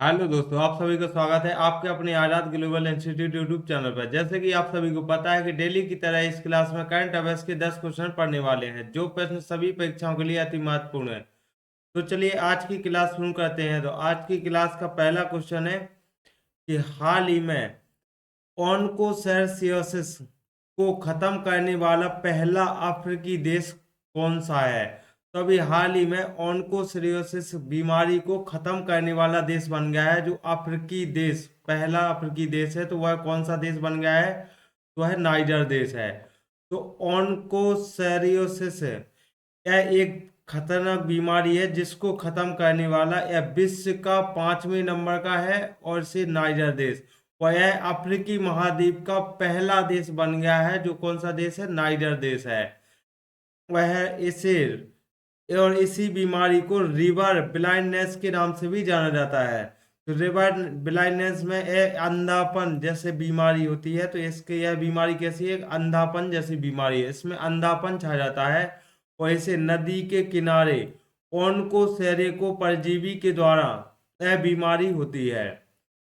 Hello दोस्तों, आप सभी का स्वागत है आपके अपने आजाद ग्लोबल इंस्टीट्यूट यूट्यूब चैनल पर। जैसे कि आप सभी को पता है कि डेली की तरह इस क्लास में करंट अफेयर्स के 10 क्वेश्चन पढ़ने वाले हैं, जो प्रश्न सभी परीक्षाओं के लिए अति महत्वपूर्ण है। तो चलिए आज की क्लास शुरू करते हैं। तो आज की क्लास का पहला क्वेश्चन है कि हाल ही में ऑन्कोसैरसियोसिस को खत्म करने वाला पहला अफ्रीकी देश कौन सा है। तो अभी हाल ही में ऑन्कोसैरसियोसिस बीमारी को खत्म करने वाला देश बन गया है, जो अफ्रीकी देश पहला अफ्रीकी देश है। तो वह कौन सा देश बन गया है? तो वह नाइजर देश है। तो ऑन्कोसैरियोसिस यह एक खतरनाक बीमारी है जिसको खत्म करने वाला यह विश्व का 5वें नंबर का है, और इसे नाइजर देश, और यह अफ्रीकी महाद्वीप का पहला देश बन गया है। जो कौन सा देश है? नाइजर देश है वह। इसे और इसी बीमारी को रिवर ब्लाइंडनेस के नाम से भी जाना जाता है। तो रिवर ब्लाइंडनेस में एक अंधापन जैसे बीमारी होती है। तो इसके यह बीमारी कैसी है? एक अंधापन जैसी बीमारी है, इसमें अंधापन छा जाता है। और इसे नदी के किनारे ओन्कोसेरेको परजीवी के द्वारा यह बीमारी होती है।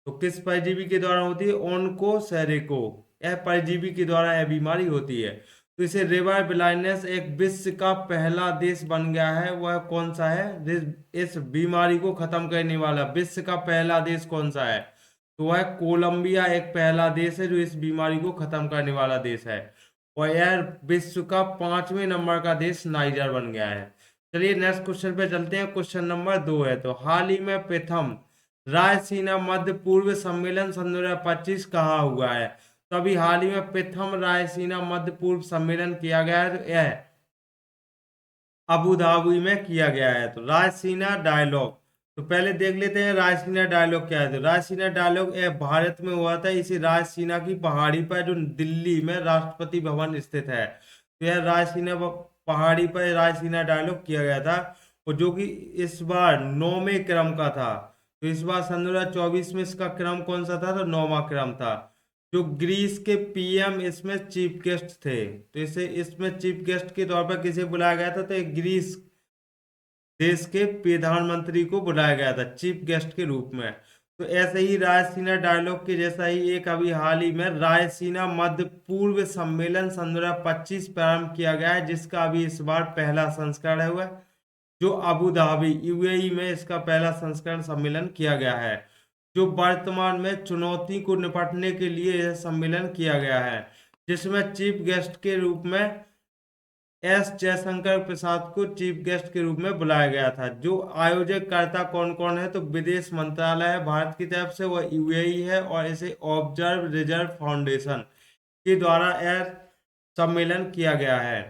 तो किस परजीवी के द्वारा होती है? ओन्कोसेरेको, यह परजीवी के द्वारा यह बीमारी होती है। तो इसे रिवर ब्लाइंडनेस एक विश्व का पहला देश बन गया है। वह कौन सा है? इस बीमारी को खत्म करने वाला विश्व का पहला देश कौन सा है? तो वह कोलंबिया एक पहला देश है जो इस बीमारी को खत्म करने वाला देश है। और यह विश्व का 5वें नंबर का देश नाइजर बन गया है। चलिए नेक्स्ट क्वेश्चन पे चलते हैं। क्वेश्चन नंबर 2 है। तो हाल ही में प्रथम रायसीना मध्य पूर्व सम्मेलन सन 2025 कहाँ हुआ है? तो अभी हाल ही में प्रथम रायसीना मध्य पूर्व सम्मेलन किया गया है। तो यह अबू धाबी में किया गया है। तो रायसीना डायलॉग, तो पहले देख लेते हैं रायसीना डायलॉग क्या है। तो रायसीना डायलॉग यह भारत में हुआ था। इसी रायसीना की पहाड़ी पर, जो दिल्ली में राष्ट्रपति भवन स्थित है, तो यह रायसीना पहाड़ी पर रायसीना डायलॉग किया गया था। और जो कि इस बार 9वें क्रम का था। तो इस बार सन 2024 में इसका क्रम कौन सा था? तो 9वां क्रम था। जो ग्रीस के पीएम इसमें चीफ गेस्ट थे। तो इसे इसमें चीफ गेस्ट के तौर पर किसे बुलाया गया था? तो एक ग्रीस देश के प्रधानमंत्री को बुलाया गया था चीफ गेस्ट के रूप में। तो ऐसे ही रायसीना डायलॉग के जैसा ही एक अभी हाल ही में रायसीना मध्य पूर्व सम्मेलन सन 2025 प्रारंभ किया गया है, जिसका अभी इस बार पहला संस्करण है हुआ, जो अबू धाबी यूएई में इसका पहला संस्करण सम्मेलन किया गया है। जो वर्तमान में चुनौती को निपटने के लिए यह सम्मेलन किया गया है, जिसमें चीफ गेस्ट के रूप में एस जयशंकर प्रसाद को चीफ गेस्ट के रूप में बुलाया गया था। जो आयोजक कर्ता कौन कौन है? तो विदेश मंत्रालय है भारत की तरफ से, वह यूएई है, और इसे ऑब्जर्व रिजर्व फाउंडेशन के द्वारा यह सम्मेलन किया गया है।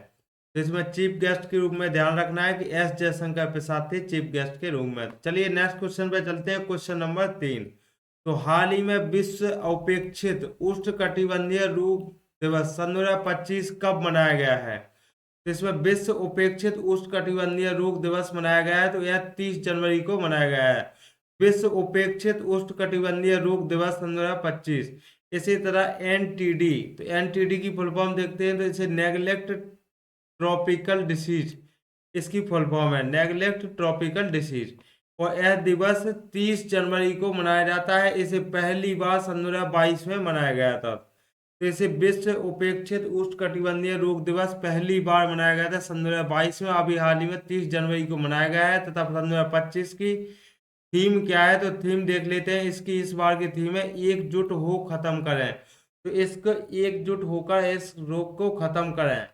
तो इसमें चीफ गेस्ट के रूप में ध्यान रखना है कि एस जयशंकर प्रसाद थे चीफ गेस्ट के रूप में। चलिए नेक्स्ट क्वेश्चन पे चलते हैं। Question number 3। तो हाल ही में विश्व अपेक्षित उष्णकटिबंधीय रूप दिवस सन 2025 कब मनाया गया है? तो इसमें विश्व उपेक्षित उष्णकटिबंधीय रोग दिवस मनाया गया है। तो यह 30 जनवरी को मनाया गया है, विश्व उपेक्षित उष्णकटिबंधीय रोग दिवस सन 2025। इसी तरह एनटीडी, तो एनटीडी की फुल फॉर्म देखते हैं। तो इसे नेग्लेक्ट ट्रॉपिकल डिसीज, इसकी फुल फॉर्म है नेग्लेक्ट ट्रॉपिकल डिसीज। और यह दिवस 30 जनवरी को मनाया जाता है। इसे पहली बार सन 2022 में मनाया गया था। तो इसे विश्व उपेक्षित उष्णकटिबंधीय रोग दिवस पहली बार मनाया गया था सन 2022 में। अभी हाल ही में 30 जनवरी को मनाया गया है। तथा सन 2025 की थीम क्या है? तो थीम देख लेते हैं। इसकी इस बार की थीम है एकजुट हो खत्म करें। तो इसको एकजुट होकर इस रोग को खत्म करें,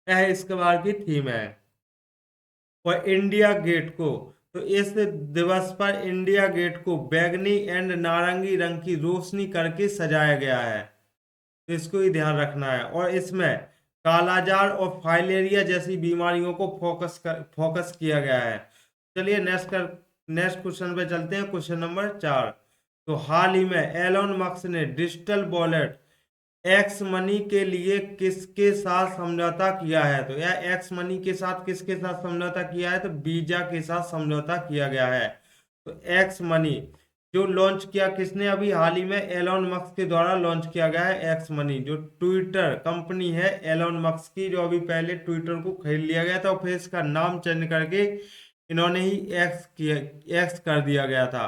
यह इसके बार की थीम है। और इंडिया गेट को, तो इस दिवस पर इंडिया गेट को बैगनी एंड नारंगी रंग की रोशनी करके सजाया गया है। तो इसको ही ध्यान रखना है। और इसमें कालाजार और फाइलेरिया जैसी बीमारियों को फोकस किया गया है। चलिए नेक्स्ट क्वेश्चन पे चलते हैं। Question number 4। तो हाल ही में एलोन मस्क ने डिजिटल वॉलेट एक्स मनी के लिए किसके साथ समझौता किया है? तो यह एक्स मनी के साथ किसके साथ समझौता किया है? तो वीजा के साथ समझौता किया गया है। तो एक्स मनी जो लॉन्च किया किसने? अभी हाल ही में एलोन मस्क के द्वारा लॉन्च किया गया है एक्स मनी, जो ट्विटर कंपनी है एलोन मस्क की, जो अभी पहले ट्विटर को खरीद लिया गया था और फिर इसका नाम चेंज करके इन्होंने ही एक्स कर दिया गया था।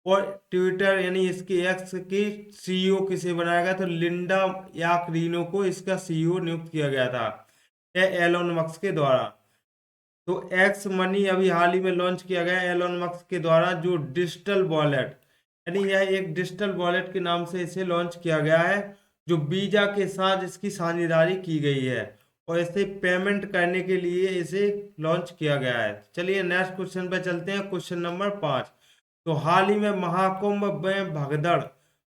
और ट्विटर यानी इसके एक्स की सीईओ किसे बनाया गया, तो लिंडा याकरीनो को इसका सीईओ नियुक्त किया गया था, यह एलोन मस्क के द्वारा। तो एक्स मनी अभी हाल ही में लॉन्च किया गया एलोन मस्क के द्वारा, जो डिजिटल वॉलेट, यानी यह एक डिजिटल वॉलेट के नाम से इसे लॉन्च किया गया है, जो वीजा के साथ इसकी साझेदारी की गई है और इसे पेमेंट करने के लिए इसे लॉन्च किया गया है। चलिए नेक्स्ट क्वेश्चन पे चलते हैं, क्वेश्चन नंबर 5। तो हाल ही में महाकुंभ में भगदड़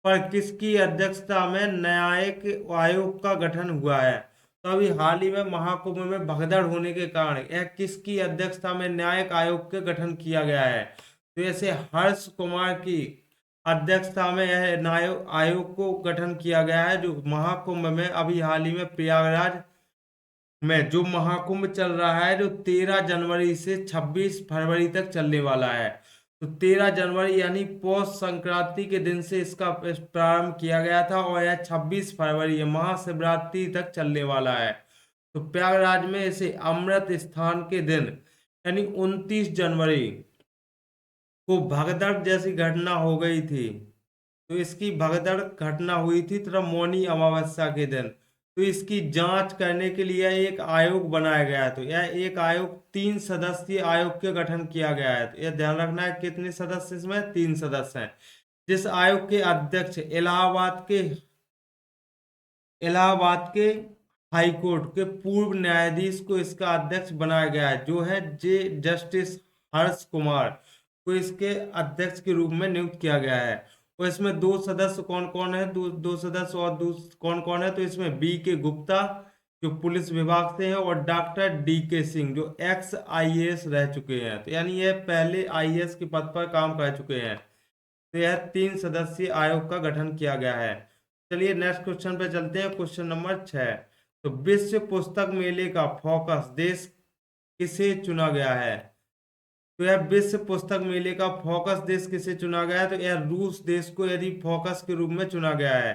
पर किसकी अध्यक्षता में न्यायिक आयोग का गठन हुआ है। तो अभी हाल ही में महाकुंभ में भगदड़ होने के कारण यह किसकी अध्यक्षता में न्यायिक आयोग के गठन किया गया है। तो ऐसे हर्ष कुमार की अध्यक्षता में यह न्याय आयोग को गठन किया गया है, जो महाकुंभ में अभी हाल ही में प्रयागराज में जो महाकुंभ चल रहा है, जो 13 जनवरी से 26 फरवरी तक चलने वाला है। तो 13 जनवरी यानी पौष संक्रांति के दिन से इसका प्रारंभ किया गया था और यह 26 फरवरी महाशिवरात्रि तक चलने वाला है। तो प्रयागराज में इसे अमृत स्थान के दिन यानी 29 जनवरी को भगदड़ जैसी घटना हो गई थी। तो इसकी भगदड़ घटना हुई थी तथा मौनी अमावस्या के दिन। तो इसकी जांच करने के लिए एक आयोग बनाया गया है। तो यह एक आयोग 3 सदस्यीय आयोग के गठन किया गया है। तो यह ध्यान रखना है कितने सदस्य इसमें, 3 सदस्य हैं। जिस आयोग के अध्यक्ष इलाहाबाद के हाई कोर्ट के पूर्व न्यायाधीश को इसका अध्यक्ष बनाया गया है, जो है जस्टिस हर्ष कुमार को इसके अध्यक्ष के रूप में नियुक्त किया गया है। और इसमें 2 सदस्य कौन कौन है, दो सदस्य और कौन कौन है, तो इसमें बी के गुप्ता जो पुलिस विभाग से हैं और डॉक्टर डी के सिंह जो एक्स आईएएस रह चुके हैं। तो यानी ये पहले आईएएस के पद पर काम कर चुके हैं। तो यह 3 सदस्यीय आयोग का गठन किया गया है। चलिए नेक्स्ट क्वेश्चन पे चलते हैं, क्वेश्चन नंबर 6। तो विश्व पुस्तक मेले का फोकस देश किसे चुना गया है। तो यह विश्व पुस्तक मेले का फोकस देश किसे चुना गया है, तो यह रूस देश को यदि फोकस के रूप में चुना गया है।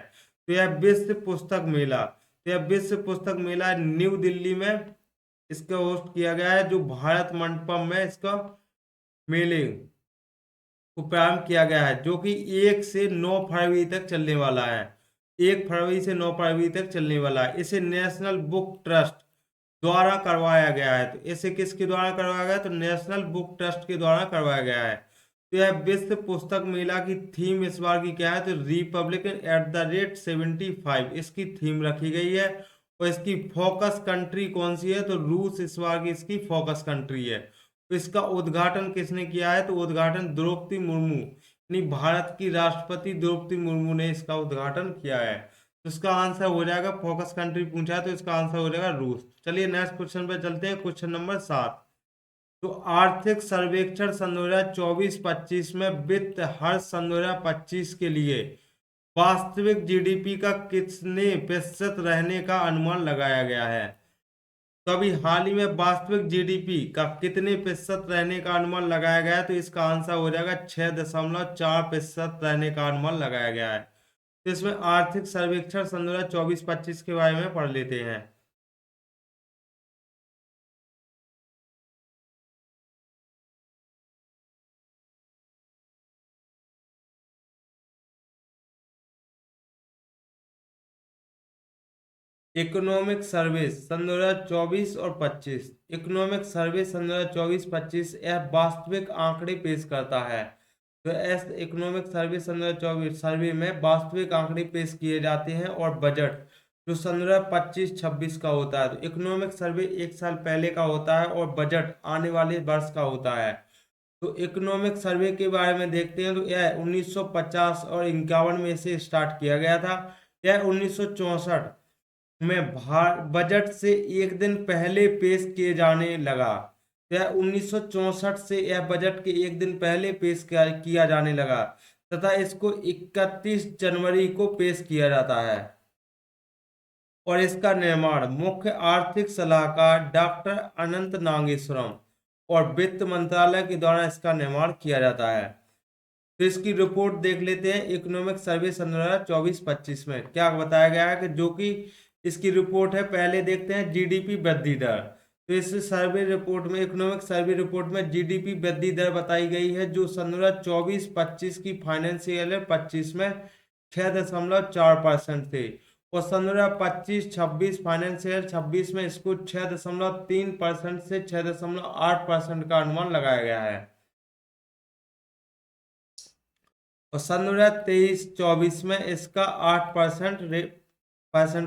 तो यह विश्व पुस्तक मेला, तो यह विश्व पुस्तक मेला न्यू दिल्ली में इसका होस्ट किया गया है, जो भारत मंडपम में इसका मेले को प्रारंभ किया गया है, जो कि 1 से 9 फरवरी तक चलने वाला है। 1 फरवरी से 9 फरवरी तक चलने वाला है। इसे नेशनल बुक ट्रस्ट द्वारा करवाया गया है। तो इसे किसके द्वारा करवाया गया, तो नेशनल बुक ट्रस्ट के द्वारा करवाया गया है। तो यह विश्व पुस्तक मेला की थीम इस बार की क्या है, तो रिपब्लिकन एट द रेट 75 इसकी थीम रखी गई है। और इसकी फोकस कंट्री कौन सी है, तो रूस इस बार की इसकी फोकस कंट्री है। तो इसका उद्घाटन किसने किया है, तो उद्घाटन द्रौपदी मुर्मू यानी भारत की राष्ट्रपति द्रौपदी मुर्मू ने इसका उद्घाटन किया है। तो इसका आंसर हो जाएगा, फोकस कंट्री पूछा है तो इसका आंसर हो जाएगा रूस। चलिए नेक्स्ट क्वेश्चन पे चलते हैं, क्वेश्चन नंबर 7। तो आर्थिक सर्वेक्षण सन 2024-25 में वित्त हर सन 2025 के लिए वास्तविक जीडीपी का कितने प्रतिशत रहने का अनुमान लगाया गया है। तो अभी हाल ही में वास्तविक जीडीपी का कितने प्रतिशत रहने का अनुमान लगाया गया है, तो इसका आंसर हो जाएगा 6.4% रहने का अनुमान लगाया गया है। तो इसमें आर्थिक सर्वेक्षण सन 2024-25 के बारे में पढ़ लेते हैं। इकोनॉमिक सर्वे सन 2024 और 25, इकोनॉमिक सर्वे सन 2024-25 यह वास्तविक आंकड़े पेश करता है। तो इस इकोनॉमिक सर्वे सन 2024 सर्वे में वास्तविक आंकड़े पेश किए जाते हैं और बजट जो सन 2025-26 का होता है। तो इकोनॉमिक सर्वे 1 साल पहले का होता है और बजट आने वाले वर्ष का होता है। तो इकोनॉमिक सर्वे के बारे में देखते हैं, तो यह 1950 और 51 में से स्टार्ट किया गया था। यह 1964 में बजट से एक दिन पहले पेश किए जाने लगा। यह 1964 से यह बजट के एक दिन पहले पेश किया जाने लगा तथा इसको 31 जनवरी को पेश किया जाता है। और इसका निर्माण मुख्य आर्थिक सलाहकार डॉक्टर अनंत नागेश्वरम और वित्त मंत्रालय के द्वारा इसका निर्माण किया जाता है। तो इसकी रिपोर्ट देख लेते हैं, इकोनॉमिक सर्वे सन 2024-25 में क्या बताया गया है कि जो कि इसकी रिपोर्ट है। पहले देखते हैं जीडीपी वृद्धि दर। तो इस सर्वे रिपोर्ट में, इकोनॉमिक सर्वे रिपोर्ट में जीडीपी वृद्धि दर बताई गई है जो सन 2024-25 की फाइनेंशियल ईयर 25 में 6.4% थे, और सन 2025-26 फाइनेंशियल 26 में इसको 6.3% से 6.8% का अनुमान लगाया गया है, और सन 2023-24 में इसका 8%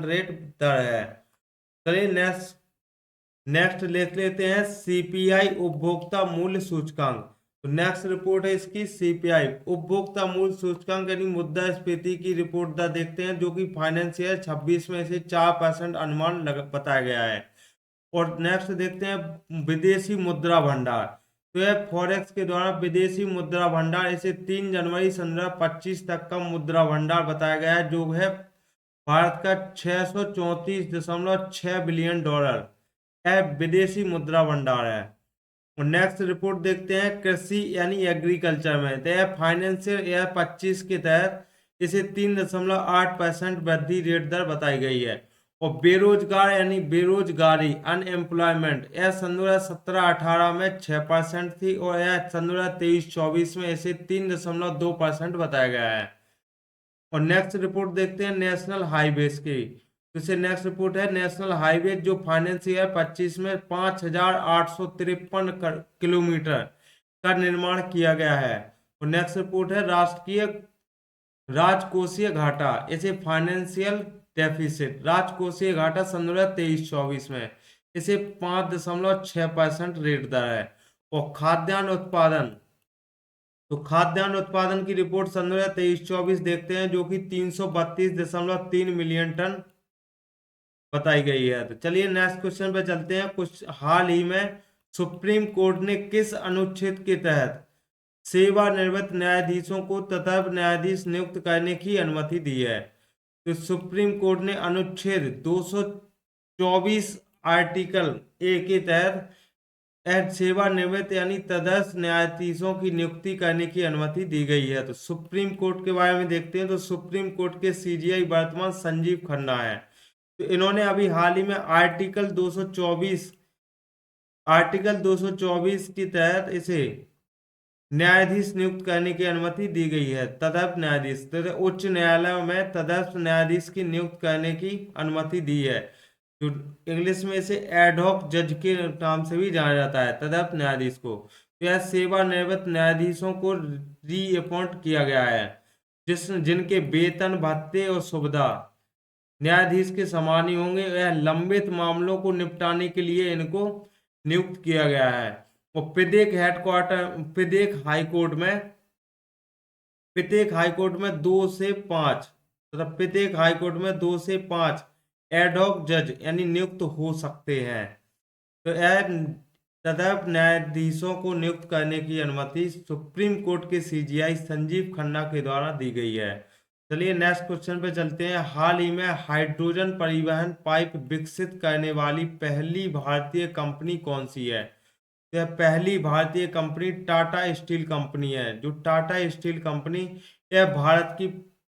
रेट दर है। चलिए नेक्स्ट देख लेते हैं सीपीआई उपभोक्ता मूल्य सूचकांक। तो नेक्स्ट रिपोर्ट है इसकी सीपीआई उपभोक्ता मूल्य सूचकांक यानी मुद्रास्फीति की रिपोर्ट दा देखते हैं, जो कि फाइनेंशियल 26 में इसे 4% अनुमान बताया गया है। और नेक्स्ट देखते हैं विदेशी मुद्रा भंडार। तो यह फॉरेक्स के द्वारा विदेशी मुद्रा भंडार इसे 3 जनवरी 2025 तक का मुद्रा भंडार बताया गया है, जो है भारत का 634.6 बिलियन डॉलर विदेशी मुद्रा भंडार है। और नेक्स्ट रिपोर्ट देखते हैं कृषि यानी एग्रीकल्चर में। तो यह फाइनेंशियल ईयर 25 के तहत इसे 3.8% वृद्धि रेट दर बताई गई है। और बेरोजगार यानी बेरोजगारी अनएम्प्लॉयमेंट यह सन 2017-18 में 6% थी, और यह सन 2023-24 में इसे 3.2% बताया गया है। और नेक्स्ट रिपोर्ट देखते हैं नेशनल हाईवेज की। तो इसे नेक्स्ट रिपोर्ट है नेशनल हाईवे, जो फाइनेंशियल 25 में 5,853 किलोमीटर का निर्माण किया गया है। और नेक्स्ट रिपोर्ट है राष्ट्रीय राजकोषीय घाटा, इसे फाइनेंशियल डेफिसिट राजकोषीय घाटा सन 2023-24 में इसे 5.6% रेट दर है। और खाद्यान्न उत्पादन, तो खाद्यान्न उत्पादन की रिपोर्ट सन 2023-24 देखते हैं, जो कि 332.3 मिलियन टन बताई गई है। तो चलिए नेक्स्ट क्वेश्चन पे चलते हैं। कुछ हाल ही में सुप्रीम कोर्ट ने किस अनुच्छेद के तहत सेवानिवृत्त न्यायाधीशों को तत्व न्यायाधीश नियुक्त करने की अनुमति दी है? तो सुप्रीम कोर्ट ने अनुच्छेद 224 आर्टिकल ए के तहत सेवानिवृत्त यानी तदर्थ न्यायाधीशों की नियुक्ति करने की अनुमति दी गई है। तो सुप्रीम कोर्ट के बारे में देखते हैं। तो सुप्रीम कोर्ट के सीजीआई वर्तमान संजीव खन्ना है। तो इन्होंने अभी हाल ही में आर्टिकल 224 के तहत इसे न्यायाधीश नियुक्त करने की अनुमति दी गई है। तदर्थ न्यायाधीश, तो उच्च न्यायालय में तदर्थ न्यायाधीश की नियुक्त करने की अनुमति दी है, जो इंग्लिश में इसे एडहॉक जज के नाम से भी जाना जाता है, तदर्थ न्यायाधीश को। तो यह सेवानिवृत्त न्यायाधीशों को री अपॉइंट किया गया है, जिनके वेतन भत्ते और सुविधा न्यायाधीश के समान ही होंगे। यह लंबित मामलों को निपटाने के लिए इनको नियुक्त किया गया है। और प्रत्येक हाईकोर्ट में 2 से 5 तथा प्रत्येक हाईकोर्ट में 2 से 5 एडहॉक जज यानी नियुक्त हो सकते हैं। तो यह तदर्थ न्यायाधीशों को नियुक्त करने की अनुमति सुप्रीम कोर्ट के सीजीआई संजीव खन्ना के द्वारा दी गई है। चलिए नेक्स्ट क्वेश्चन पे चलते हैं। हाल ही में हाइड्रोजन परिवहन पाइप विकसित करने वाली पहली भारतीय कंपनी कौन सी है? तो यह पहली भारतीय कंपनी टाटा स्टील कंपनी है। जो टाटा स्टील कंपनी, यह भारत की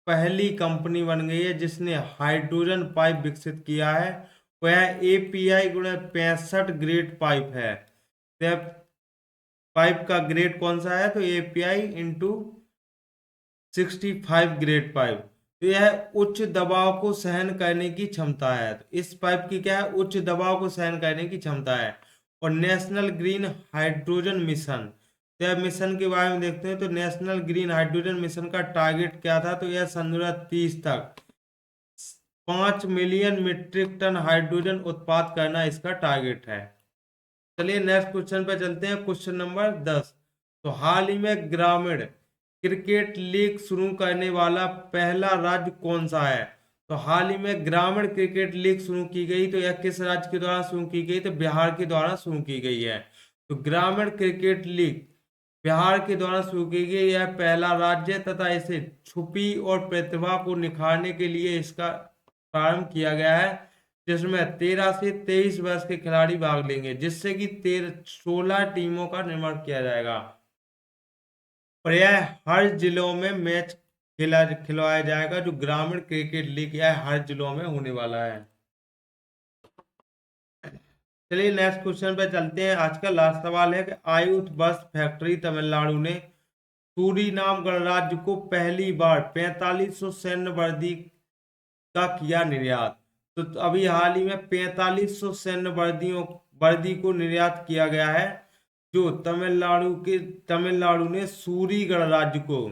पहली कंपनी बन गई है जिसने हाइड्रोजन पाइप विकसित किया है। वह एपीआई गुणा 65 ग्रेड पाइप है। तो यह पाइप का ग्रेड कौन सा है? तो एपीआई इंटू 65 ग्रेड पाइप। तो यह उच्च दबाव को सहन करने की क्षमता है। तो इस पाइप की क्या है? उच्च दबाव को सहन करने की क्षमता है। और नेशनल ग्रीन हाइड्रोजन मिशन, तो यह मिशन के बारे में देखते हैं। तो नेशनल ग्रीन हाइड्रोजन मिशन का टारगेट क्या था? तो यह सन 2030 तक 5 मिलियन मीट्रिक टन हाइड्रोजन उत्पाद करना इसका टारगेट है। चलिए नेक्स्ट क्वेश्चन पे चलते हैं। Question number 10। तो हाल ही में ग्रामीण क्रिकेट लीग शुरू करने वाला पहला राज्य कौन सा है? तो हाल ही में ग्रामीण क्रिकेट लीग शुरू की गई। तो यह किस राज्य के द्वारा शुरू की गई? तो बिहार के द्वारा शुरू की गई है। तो ग्रामीण क्रिकेट लीग बिहार के द्वारा शुरू की गई, यह पहला राज्य है तथा इसे छुपी और प्रतिभा को निखारने के लिए इसका प्रारंभ किया गया है, जिसमें 13 से 23 वर्ष के खिलाड़ी भाग लेंगे, जिससे कि 16 टीमों का निर्माण किया जाएगा। और यह हर जिलों में मैच खिलवाया जाएगा। जो ग्रामीण क्रिकेट लीग यह हर जिलों में होने वाला है। चलिए नेक्स्ट क्वेश्चन पे चलते हैं। आज का लास्ट सवाल है कि आयुध वस्त्र फैक्ट्री तमिलनाडु ने सूरीनाम गणराज्य को पहली बार 4500 सैन्य वर्दी का किया निर्यात। तो अभी हाल ही में 4500 सैन्य वर्दी को निर्यात किया गया है, जो तमिलनाडु ने सूरी गणराज्य को।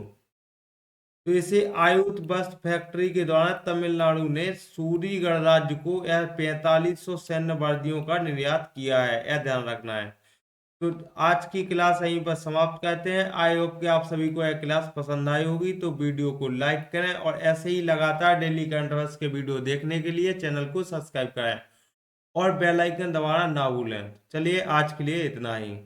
तो इसे आयुध वस्त्र फैक्ट्री के द्वारा तमिलनाडु ने सूरी गणराज्य को यह 4500 सैन्य वर्दियों का निर्यात किया है, यह ध्यान रखना है। तो आज की क्लास यहीं पर समाप्त करते हैं। आई होप कि आप सभी को यह क्लास पसंद आई होगी। तो वीडियो को लाइक करें और ऐसे ही लगातार डेली करंट अफेयर्स के वीडियो देखने के लिए चैनल को सब्सक्राइब करें और बेल आइकन दबाना ना भूलें। चलिए आज के लिए इतना ही।